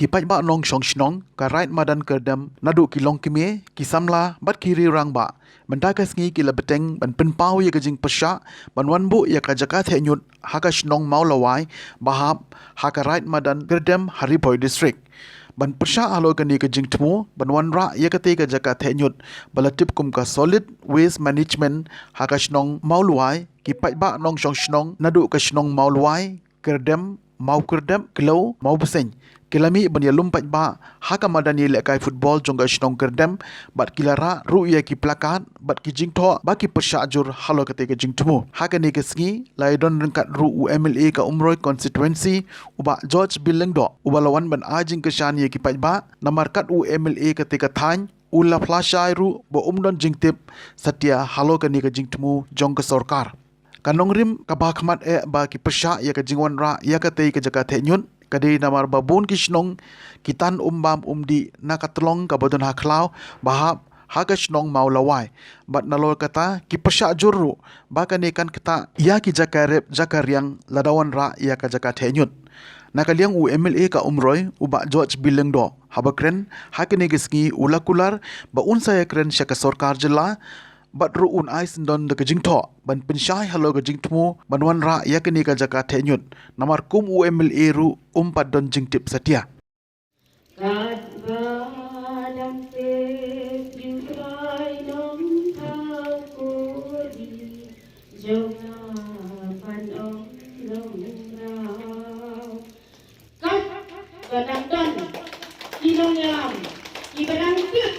ki pai ba nong shong shnong ka right madan kerdam nadu ki long kime ki samla bat ki ri rang ba benda ka sngi ki la beteng ban pen pau ye ka jing pasha ban wan bu ya ka jaka the nyut ha ka shnong mau lawai bahap ha ka right madan kerdam haripoi district ban pasha alo ka ni ka jing tmu ban wan ra ya ka te ka jaka the nyut balatip kum ka solid waste management ha ka shnong mau lawai ki pai ba nong shong shnong nadu ka shnong mau lawai kerdam mau kerdam kelo mau beseng kilami ban ya lumpat ba haka madani lekai football jongga shnong kerdam bat kilara ru ya ki plakat bat ki jingtho ba ki persajur halo kate ke jingtmu haka ni ke sngi lai don rengkat ru UMLA ka umroi constituency uba George Bilengdo uba lawan ban ajing ke shan ya ki pai ba namarkat UMLA kate ka than ula flashai ru bo umdon jingtip satya halo ka ni ke jingtmu jong ke sorkar kanong rim ka ba khmat ba ki pasha ya ka jingwan ra ya ka te ka jaka the nyun kadi namar babun ki shnong kitan umbam umdi na katlong ka bodon haklau bahap haga shnong mau lawai bat nalol kata ki pasha jurru ba ka nekan kata ya ki jakarep jakariang ladawan ra ya ka jaka the nyun nakaliang UMLA ka umroi uba George Bilengdo habakren hakene gisngi ulakular ba unsa ya kren syaka sorkar jela bat ruun ais don de kejingtho ban pensyai halo kejingtmu ban wan ra ya kini ka jaka thenyut namar kum UMLA ru umpat don jingtip setia kat balam pe yutrai nong thau kodi jonga panong long rao kat badang don kinong yam ibadang tik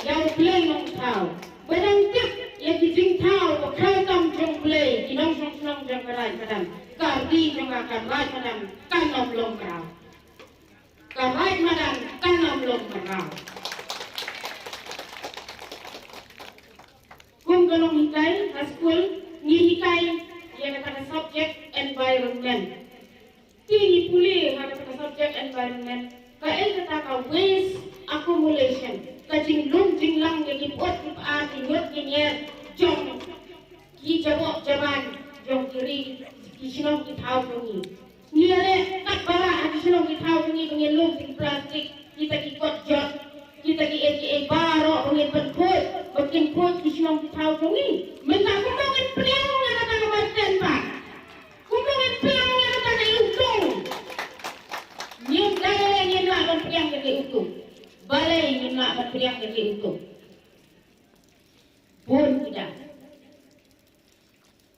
yang play nong thau badang tik ya kijing thau khai tam jong play kinong song jong karai padam kardi jong akan rai padam kanom long rao karai madam kanom long rao kum galong hikai haskul ni hikai ya kata subject environment tini puli kata subject environment ka kata ka waste accumulation kajing lung jing lang gi pot ki pa ki nyot ki nyer jong ki jabo jaban jong kiri ki sinong ki thau ni ni ale kat bala ki sinong ki thau ni ngin lung jing plastik kita ki kot jot kita ki aka baro ngin pen pot bakin pot ki sinong ki thau ni minta ko ngin priang na kata ka marten pa ko ngin priang na kata ka utung ni dai ni na ban priang ke utung balai ni nak berperiak dari itu pun tidak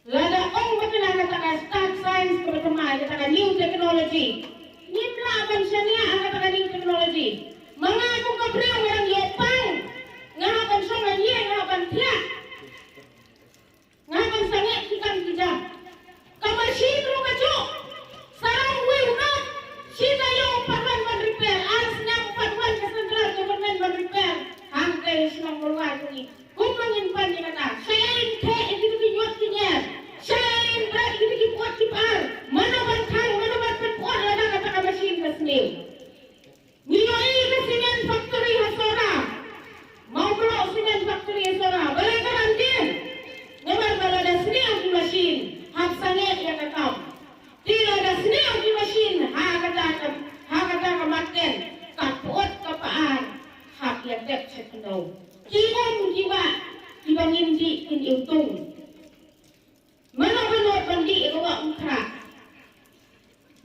lada orang berkenaan katakan start science pertama katakan new technology ni pelaban syania katakan new technology mengaku kepriang yang yepang ngahapan songan ye ngahapan tiak ngahapan sangat ikan kijam kamasin lu kacuk sarang will not sita yung parwan man repair as nyam parwan ka central government man repair hangkay silang mulway kuni kung mangimpan niya kata saya inte itu kinyot kinya saya inte itu kipuat kipar manaban thang manaban penpuat lada kata ka machine ka snail niloi ka cement factory hasora mau bro cement factory hasora balay ka rantin naman balada snail ki machine hap sanget ya katau tidak ada snail di mesin kata kematian kapot kapaan hak yang dek sekendau kiam jiwa dibangin di untung mana benar bandi awak ukra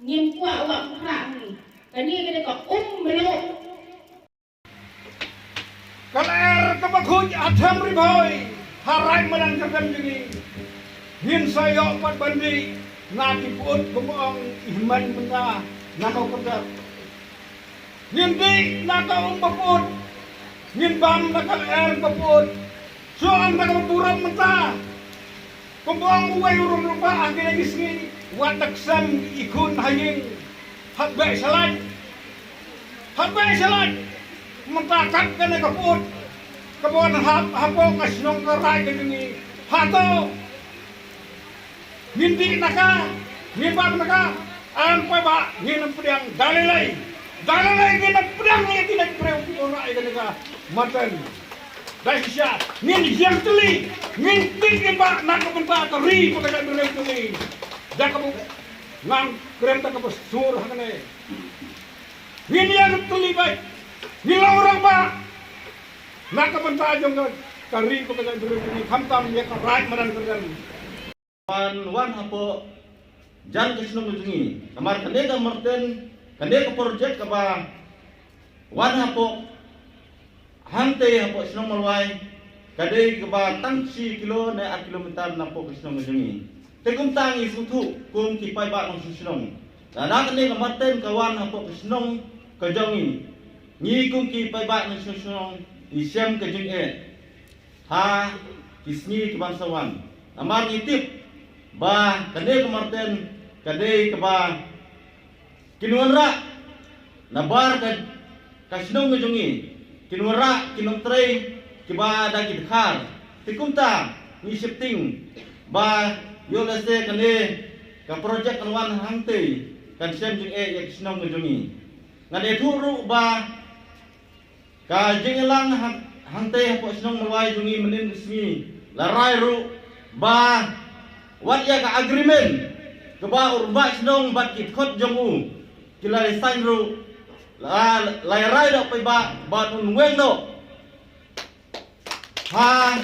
ngin kuat awak ukra ni kani kena kau belok kaler kepakhuj atham riboy harai madan kerdam jini hin sayo pat bandi naki put kumong iman benda nako kedap ngindi naka umpaput ngimbam naka er kaput so ang naka buram menta kumong uway urong lupa ang gisni wataksan ikun haying hatbay salay mentakat ka na kaput kabuan hapo kasnong karay kanini hato hindi naka, ngibag naka, ang pa ba, nginang pedang, dalilay, nginang pedang, nginang pedang, una ay kanaka, matan, dahil siya, ngin tuli, ngin ba, nakapunta, kari, pagkakang tuli, daka mo, ngang, krem ta kapos, surah ka na eh, Ini yang terlibat. Nila orang ba. Nak kepentar jong kari ko kaya dulu ini kamtam ya karai madan kerjaan. Wan hapo jan kisno mujungi. Kamar kande ka marten kande ka project ka ba. Wan hapo hante hapo sino malwai. Kade ka ba tangsi kilo na kilometer na po kisno mujungi. Tegum tangi sutu kum kipai ba ng susunong. Na kande ka marten ka wan hapo kisno ka jongi. Ni kum kipai ba ng susunong. Isyam ke jeng ha kisni ke bangsawan amar ngitip ba kade ke marten kade ke ba kinuan ra nabar ke kasinong ngejungi kinuan ra kinong trei ke ba dagi dekhar tikumta ni shifting ba yo lese kade ka project kanwan hangte kan syam jeng ya kisinong ngejungi ngade turu ba ka jengelang hante hapo sinong malwai jungi menin resmi larai ru ba wat ya ka agreement ke ba urba sinong bat kit khot jongu kilai sain ru lai rai do pe ba un weng do ha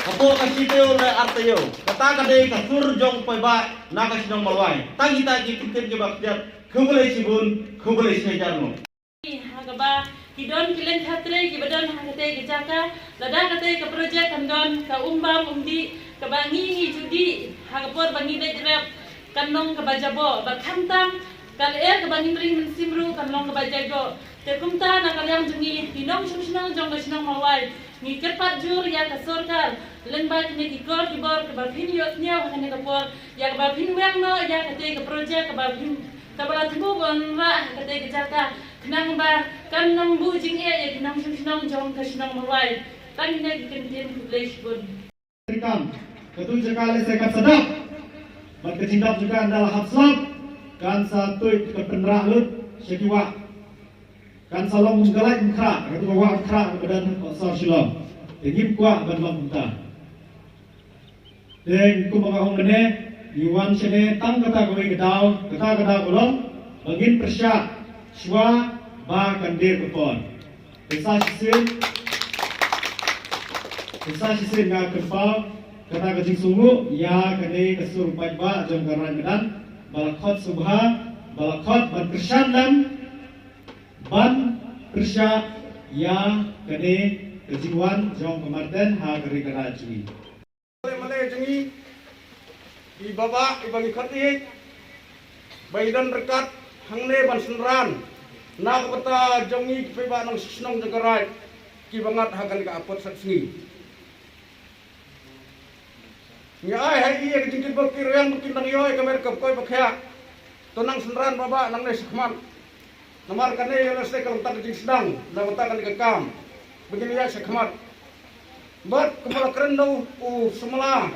hapo ka siteo le arteo kata ka de ka sur jong pe ba na ka sinong malwai tangi ta ki kitin ke ba kiat khubule sibun khubule sejarno Hagaba hidon kilen khatre ki badon hangate ki jaka lada kate ka project kandon ka umbam umdi ka bangi hi judi hagapor bangi de rep kanong ka bajabo bakhamtam kal ka bangi ring simru kanong ka bajago te kumta na kalyang jungi hinong shushnong jong gashnong mawai ni kerpat jur ya ka sorkar lengba ni ki kor ki bor ka bapin yot nyaw hane ka por ya ka bapin weng no ya kate ka project ka bapin ka balat bu bon ra kate ka jaka kenang ba kan nang bu jing ya kenang shushnong jong gashnong mawai tan ni kentin kulesh bun Rekam, ketujuh sekali saya akan sedap. Berkecindap juga adalah hafsat. Kan satu kepenrah lut sekiwa. Kan salong menggalak mukha, ketua wak mukha kebadan sar silom. Tegim kuah bantuan muntah. Dan kumangahong mene diwan sene tang kata kami kedau, kata golong bangin persyak swa ba kandir kepon. Kisah sisir nga kepal kata kecing sungguh ya kene kesur pajba jom karan medan balakot subha balakot ban persyan lam ban persya ya kene kecingwan jom kemarten ha keri keraji Malay jengi ibaba ibagi khati baidan rekat hangne ban senran na kata jongi pe ba nang snong jagarai ki bangat hakan ka apot satsi ya ai iya kecingkit bakir yang mungkin nang yoy kamer kap koy bakya tonang senran baba nang ne sakman namar kane yo leste kalau tak kecing sedang na kata kan kam begini ya sakmat bat kepala keren do semela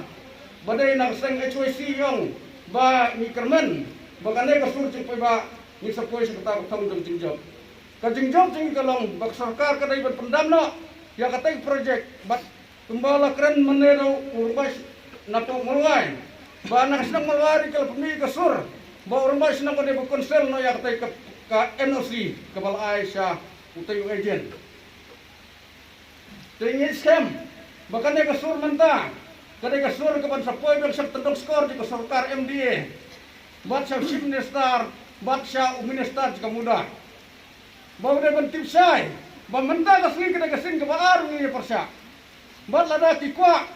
badai nak seng HYC yong ba ni kermen bakane kasur cing pe ba ni sapoi sekata ketang dong jingjok ka jingjok cing kalong bak sarkar kadai berpendam no ya katai project bat kembala keren menero urbas nato mulai ba nak senang melari kalau pemi kasur ba urbas senang kode konsel no ya katai ka NOC kepala Aisyah utai agent tinggi scam bakane kasur mentah kadai kasur keban sapoi bang sab tendong skor di kasur kar MDA bat sa chief minister bat sa minister jika muda ba udah bentip sai ba mentah kasing kadai kasing ke baar ni persya bat lada kikwa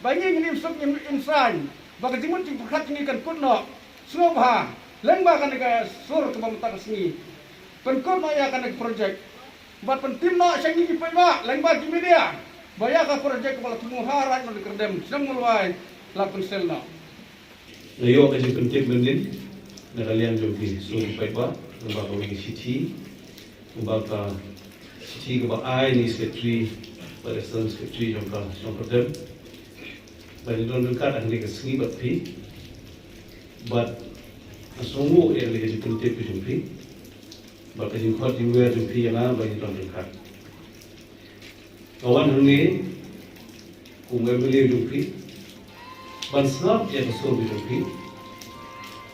bangi ni sub insan baka jimun ti perkat ni kan kunno snobha lengba kan ka sur ke bamta kasni kan kunno ya kan project bat pentim no sangi ki pa lengba ki media baya ka project kepala tumuharan no kerdem semulwai lapun selna Layo ka jeng kentit mendin nakalian jom ki sur pa lengba ka wingi city lengba ka city ka ba ai ni secretary pada secretary jom ka kerdem bagi don dekat ang liga sengi bat pi bat asongo yang liga jipun tip jumpi bat kajing khot jingwe jumpi yana bagi don dekat kawan huni kumai beli jumpi ban snap ya so jumpi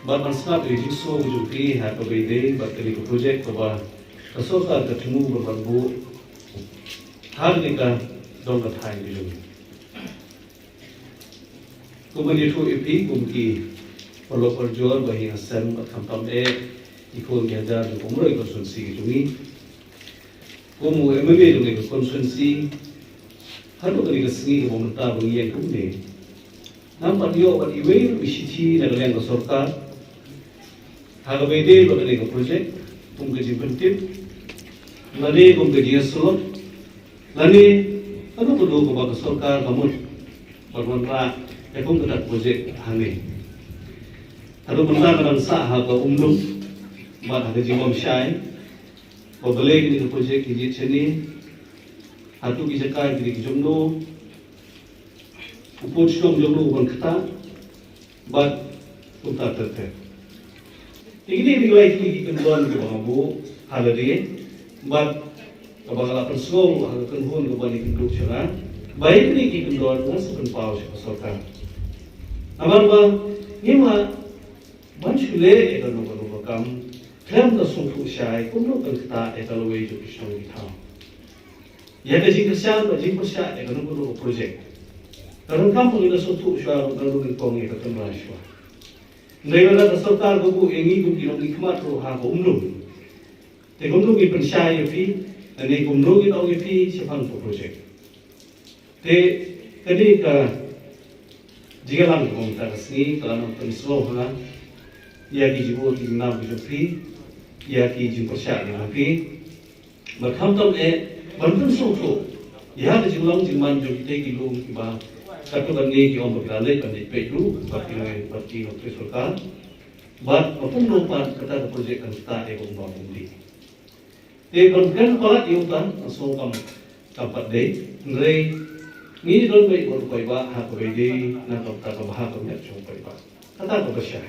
ban snap ya so jumpi ha ka bede bat kali project ko ba Kasoka ketemu berbantu hal nikah dong katai di sini. Kemudian itu ipi kumki perlu perjual bagi asam atau ikut ngajar di umur konsumsi itu ni. Kumu MBA dengan konsumsi harus kena kesini pemerintah bagi yang kumne. Nampak dia buat email isi dalam yang kesorka. Harga beda bagi dengan projek. Kumkaji penting. Lani kumkaji slot. Lani aku perlu kepada kesorka kamu bermanfaat. Aku tidak projek hangi. Aku pernah dengan sah harga umum. Mat harga jiwam syai. Pabalik ini projek hijit sini. Hatu kisakai kiri kijomno. Uput syom jomno uban kata. Bat utar terter. Ini nilai tinggi kenduan ke bangbu halade. Bat kabangala persol harga kenduan ke bani kenduk syara. Baik ni kenduan ngas kenpau syara. Amar ba nima banchule ekano kano kam. Klem da sungfu syai kuno kan kata ekalo wei jo kisong kita. Ya ke jing kesal ba jing persya ekano kuno projek. Karena kampung ina sungfu syai kalau ni kong ekatan raswa. Nilai serta gugu ini gugu yang nikmat roh ha umnum. Te gumnum ni persya yafi, ane gumnum ni tau yafi siapa untuk projek. Te kadi ka jika lang kong tarasni kalau nak pensloh ha, ya ki jibo ti nam yafi. Ya ki jing persya yafi. Berkam tam banten sungfu. Ya ke jinglang jingman jo kita ki lung ki ba. Satu kan ni kita bergalai kan di pedu, bagi menteri sultan. Buat apa lupa kata projek kan kita ekor bangun di. Kan pala diutan langsung kampat deh. Nilai ni dalam baik berkuai bah hak bedi nak kata bahak kami cuma kuai bah. Kata apa bersih.